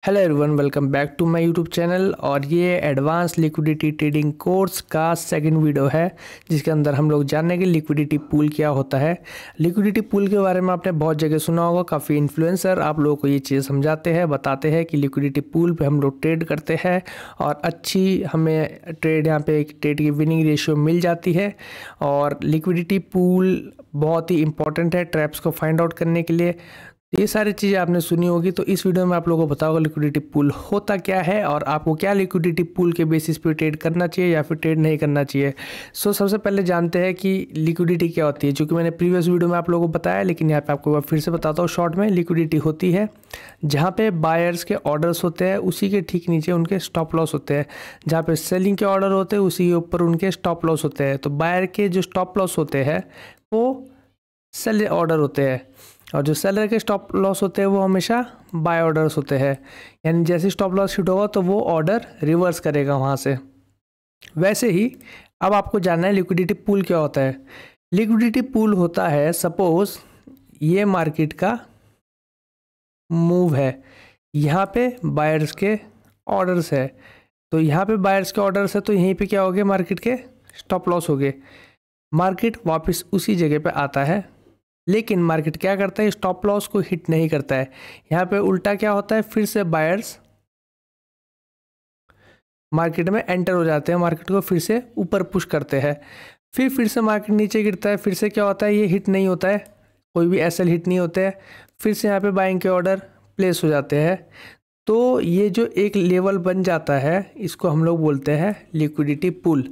Hello everyone, welcome back to my YouTube channel. और ये advance liquidity trading course का second video है, जिसके अंदर हम लोग जानेंगे लिक्विडिटी पूल क्या होता है। लिक्विडिटी पूल के बारे में आपने बहुत जगह सुना होगा, काफ़ी इन्फ्लुएंसर आप लोगों को ये चीज़ समझाते हैं, बताते हैं कि लिक्विडिटी पूल पे हम लोग ट्रेड करते हैं और अच्छी हमें ट्रेड यहाँ पे ट्रेड की विनिंग रेशियो मिल जाती है। और लिक्विडिटी पूल बहुत ही इंपॉर्टेंट है ट्रैप्स को फाइंड आउट करने के लिए। ये सारी चीज़ें आपने सुनी होगी, तो इस वीडियो में आप लोगों को बताओगे लिक्विडिटी पूल होता क्या है और आपको क्या लिक्विडिटी पूल के बेसिस पे ट्रेड करना चाहिए या फिर ट्रेड नहीं करना चाहिए। सबसे पहले जानते हैं कि लिक्विडिटी क्या होती है, क्योंकि मैंने प्रीवियस वीडियो में आप लोगों को बताया, लेकिन यहाँ पे आपको फिर से बताता हूँ शॉर्ट में। लिक्विडिटी होती है जहाँ पे बायर्स के ऑर्डर्स होते हैं, उसी के ठीक नीचे उनके स्टॉप लॉस होते हैं। जहाँ पे सेलिंग के ऑर्डर होते हैं उसी के ऊपर उनके स्टॉप लॉस होते हैं। तो बायर के जो स्टॉप लॉस होते हैं वो सेल ऑर्डर होते हैं, और जो सेलर के स्टॉप लॉस होते हैं वो हमेशा बाय ऑर्डर्स होते हैं। यानी जैसे स्टॉप लॉस हिट होगा तो वो ऑर्डर रिवर्स करेगा वहाँ से। वैसे ही अब आपको जानना है लिक्विडिटी पूल क्या होता है। लिक्विडिटी पूल होता है, सपोज ये मार्केट का मूव है, यहाँ पे बायर्स के ऑर्डर्स है, तो यहाँ पे बायर्स के ऑर्डर्स है, तो यहीं पे क्या हो गए, मार्केट के स्टॉप लॉस हो गए। मार्केट वापस उसी जगह पे आता है, लेकिन मार्केट क्या करता है, स्टॉप लॉस को हिट नहीं करता है। यहाँ पे उल्टा क्या होता है, फिर से बायर्स मार्केट में एंटर हो जाते हैं, मार्केट को फिर से ऊपर पुश करते हैं। फिर से मार्केट नीचे गिरता है, फिर से क्या होता है, ये हिट नहीं होता है, कोई भी एसएल हिट नहीं होते हैं। फिर से यहाँ पे बाइंग के ऑर्डर प्लेस हो जाते हैं। तो ये जो एक लेवल बन जाता है, इसको हम लोग बोलते हैं लिक्विडिटी पूल।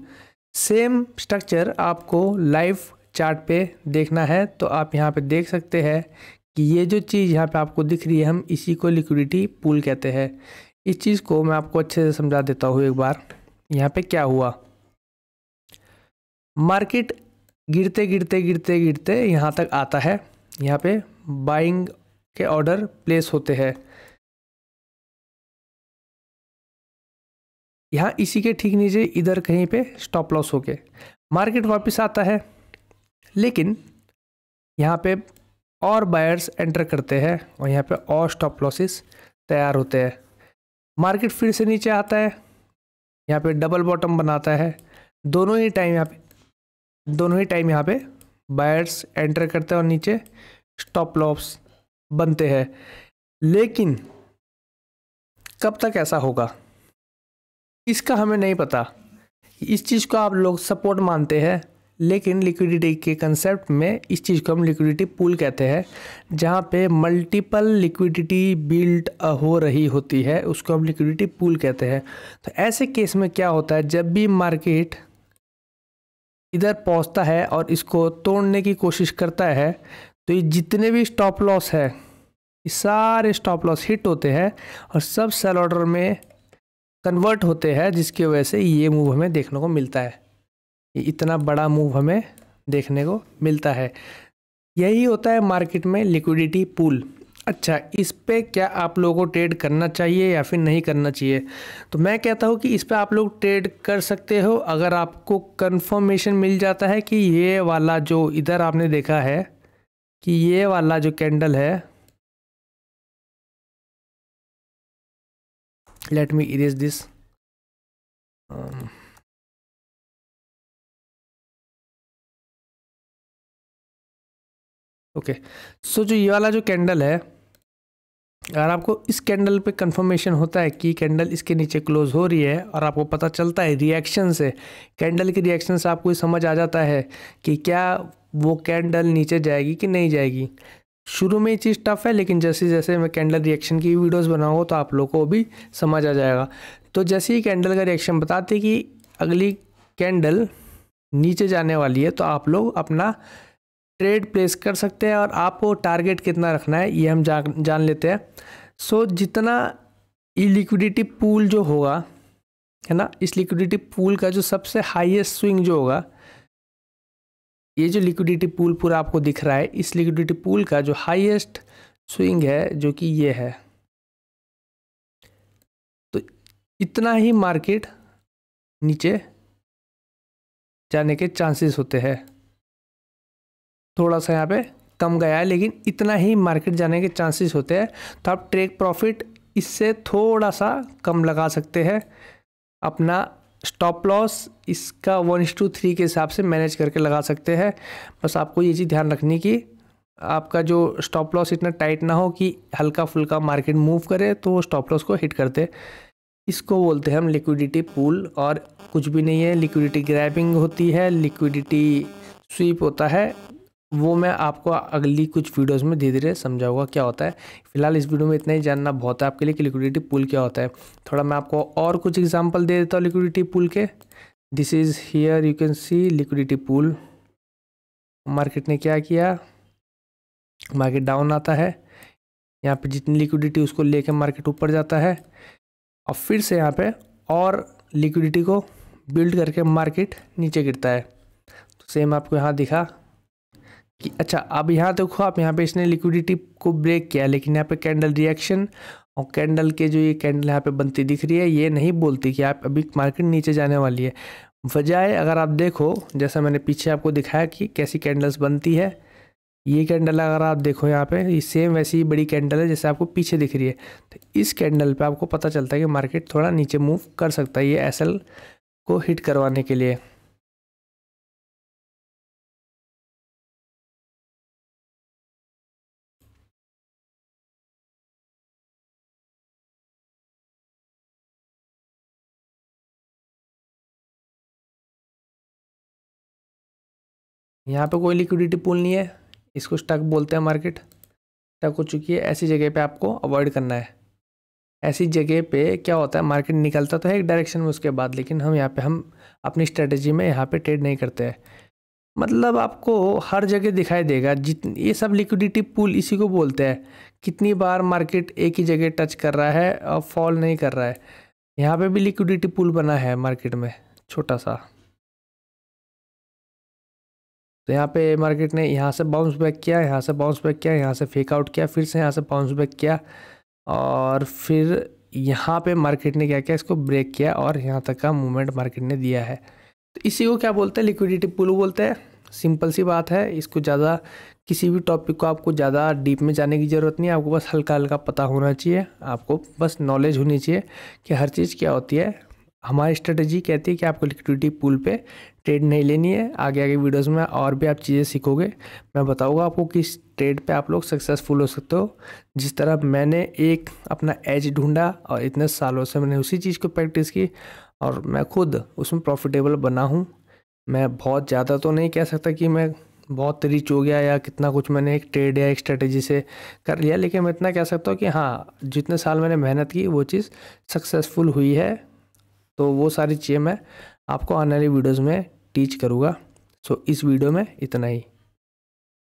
सेम स्ट्रक्चर आपको लाइव चार्ट पे देखना है, तो आप यहाँ पे देख सकते हैं कि ये जो चीज़ यहाँ पे आपको दिख रही है, हम इसी को लिक्विडिटी पूल कहते हैं। इस चीज़ को मैं आपको अच्छे से समझा देता हूँ एक बार। यहाँ पे क्या हुआ, मार्केट गिरते गिरते गिरते गिरते यहाँ तक आता है, यहाँ पे बाइंग के ऑर्डर प्लेस होते हैं। यहाँ इसी के ठीक नीचे इधर कहीं पे स्टॉप लॉस हो गए, मार्केट वापस आता है, लेकिन यहाँ पे और बायर्स एंटर करते हैं और यहाँ पे और स्टॉप लॉसेस तैयार होते हैं। मार्केट फिर से नीचे आता है, यहाँ पे डबल बॉटम बनाता है। दोनों ही टाइम यहाँ पे बायर्स एंटर करते हैं और नीचे स्टॉप लॉस बनते हैं। लेकिन कब तक ऐसा होगा, इसका हमें नहीं पता। इस चीज़ को आप लोग सपोर्ट मानते हैं, लेकिन लिक्विडिटी के कंसेप्ट में इस चीज़ को हम लिक्विडिटी पूल कहते हैं। जहाँ पे मल्टीपल लिक्विडिटी बिल्ड हो रही होती है, उसको हम लिक्विडिटी पूल कहते हैं। तो ऐसे केस में क्या होता है, जब भी मार्केट इधर पहुँचता है और इसको तोड़ने की कोशिश करता है, तो ये जितने भी स्टॉप लॉस है, ये सारे स्टॉप लॉस हिट होते हैं और सब सेल ऑर्डर में कन्वर्ट होते हैं, जिसकी वजह से ये मूव हमें देखने को मिलता है। ये इतना बड़ा मूव हमें देखने को मिलता है। यही होता है मार्केट में लिक्विडिटी पूल। अच्छा, इस पे क्या आप लोगों को ट्रेड करना चाहिए या फिर नहीं करना चाहिए? तो मैं कहता हूँ कि इस पे आप लोग ट्रेड कर सकते हो, अगर आपको कंफर्मेशन मिल जाता है कि ये वाला जो इधर आपने देखा है कि ये वाला जो कैंडल है, let me erase this. Okay, so जो ये वाला जो कैंडल है, अगर आपको इस कैंडल पे कंफर्मेशन होता है कि कैंडल इसके नीचे क्लोज हो रही है, और आपको पता चलता है रिएक्शन से, कैंडल की रिएक्शन से आपको समझ आ जाता है कि क्या वो कैंडल नीचे जाएगी कि नहीं जाएगी। शुरू में ये चीज़ टफ है, लेकिन जैसे जैसे मैं कैंडल रिएक्शन की वीडियोस बनाऊंगा तो आप लोगों को भी समझ आ जाएगा। तो जैसे ही कैंडल का रिएक्शन बताते कि अगली कैंडल नीचे जाने वाली है, तो आप लोग अपना ट्रेड प्लेस कर सकते हैं। और आपको टारगेट कितना रखना है ये हम जान लेते हैं। जितना लिक्विडिटी पूल जो होगा, है ना, इस लिक्विडिटी पूल का जो सबसे हाईएस्ट स्विंग जो होगा, ये जो लिक्विडिटी पूल पूरा आपको दिख रहा है, इस लिक्विडिटी पूल का जो हाईएस्ट स्विंग है, जो कि ये है, तो इतना ही मार्केट नीचे जाने के चांसेस होते हैं। थोड़ा सा यहाँ पे कम गया है, लेकिन इतना ही मार्केट जाने के चांसेस होते हैं। तो आप टेक प्रॉफिट इससे थोड़ा सा कम लगा सकते हैं। अपना स्टॉप लॉस इसका 1:3 के हिसाब से मैनेज करके लगा सकते हैं। बस आपको ये चीज़ ध्यान रखनी कि आपका जो स्टॉप लॉस इतना टाइट ना हो कि हल्का फुल्का मार्केट मूव करे तो वो स्टॉप लॉस को हिट कर दे। इसको बोलते हैं हम लिक्विडिटी पूल, और कुछ भी नहीं है। लिक्विडिटी ग्रैबिंग होती है, लिक्विडिटी स्वीप होता है, वो मैं आपको अगली कुछ वीडियोस में धीरे धीरे समझाऊंगा क्या होता है। फिलहाल इस वीडियो में इतना ही जानना बहुत है आपके लिए कि लिक्विडिटी पूल क्या होता है। थोड़ा मैं आपको और कुछ एग्जांपल दे देता हूँ लिक्विडिटी पूल के। This is here you can see liquidity pool. Market ने क्या किया, मार्केट डाउन आता है, यहाँ पे जितनी लिक्विडिटी उसको लेके मार्केट ऊपर जाता है, और फिर से यहाँ पे और लिक्विडिटी को बिल्ड करके मार्केट नीचे गिरता है। तो सेम आपको यहाँ दिखा कि अच्छा अब यहाँ देखो आप, यहाँ पे इसने लिक्विडिटी को ब्रेक किया, लेकिन यहाँ पे कैंडल रिएक्शन और कैंडल के जो ये कैंडल यहाँ पे बनती दिख रही है, ये नहीं बोलती कि आप अभी मार्केट नीचे जाने वाली है। बजाय अगर आप देखो, जैसा मैंने पीछे आपको दिखाया कि कैसी कैंडल्स बनती है, ये कैंडल अगर आप देखो यहाँ पे, ये सेम वैसी ही बड़ी कैंडल है जैसे आपको पीछे दिख रही है। तो इस कैंडल पे आपको पता चलता है कि मार्केट थोड़ा नीचे मूव कर सकता है, ये एसएल को हिट करवाने के लिए। यहाँ पे कोई लिक्विडिटी पूल नहीं है, इसको स्टक बोलते हैं। मार्केट स्टक हो चुकी है, ऐसी जगह पे आपको अवॉइड करना है। ऐसी जगह पे क्या होता है, मार्केट निकलता तो है एक डायरेक्शन में उसके बाद, लेकिन हम यहाँ पे हम अपनी स्ट्रेटेजी में यहाँ पे ट्रेड नहीं करते हैं। मतलब आपको हर जगह दिखाई देगा, जितनी ये सब लिक्विडिटी पूल इसी को बोलते हैं। कितनी बार मार्केट एक ही जगह टच कर रहा है और फॉल नहीं कर रहा है। यहाँ पे भी लिक्विडिटी पूल बना है मार्केट में छोटा सा। तो यहाँ पे मार्केट ने यहाँ से बाउंस बैक किया, यहाँ से बाउंस बैक किया, यहाँ से फेक आउट किया, फिर से यहाँ से बाउंस बैक किया, और फिर यहाँ पे मार्केट ने क्या किया, इसको ब्रेक किया और यहाँ तक का मूवमेंट मार्केट ने दिया है। तो इसी को क्या बोलते हैं, लिक्विडिटी पूल बोलते हैं। सिंपल सी बात है, इसको ज़्यादा किसी भी टॉपिक को आपको ज़्यादा डीप में जाने की ज़रूरत नहीं है। आपको बस हल्का हल्का पता होना चाहिए, आपको बस नॉलेज होनी चाहिए कि हर चीज़ क्या होती है। हमारी स्ट्रेटजी कहती है कि आपको लिक्विडिटी पूल पे ट्रेड नहीं लेनी है। आगे आगे वीडियोस में और भी आप चीज़ें सीखोगे, मैं बताऊंगा आपको किस ट्रेड पे आप लोग सक्सेसफुल हो सकते हो। जिस तरह मैंने एक अपना एज ढूंढा और इतने सालों से मैंने उसी चीज़ को प्रैक्टिस की और मैं खुद उसमें प्रॉफिटेबल बना हूँ। मैं बहुत ज़्यादा तो नहीं कह सकता कि मैं बहुत रिच हो गया या कितना कुछ मैंने एक ट्रेड या एक स्ट्रेटेजी से कर लिया, लेकिन मैं इतना कह सकता हूँ कि हाँ, जितने साल मैंने मेहनत की वो चीज़ सक्सेसफुल हुई है। तो वो सारी चीज़ें मैं आपको आने वाली वीडियोज़ में टीच करूँगा। सो इस वीडियो में इतना ही।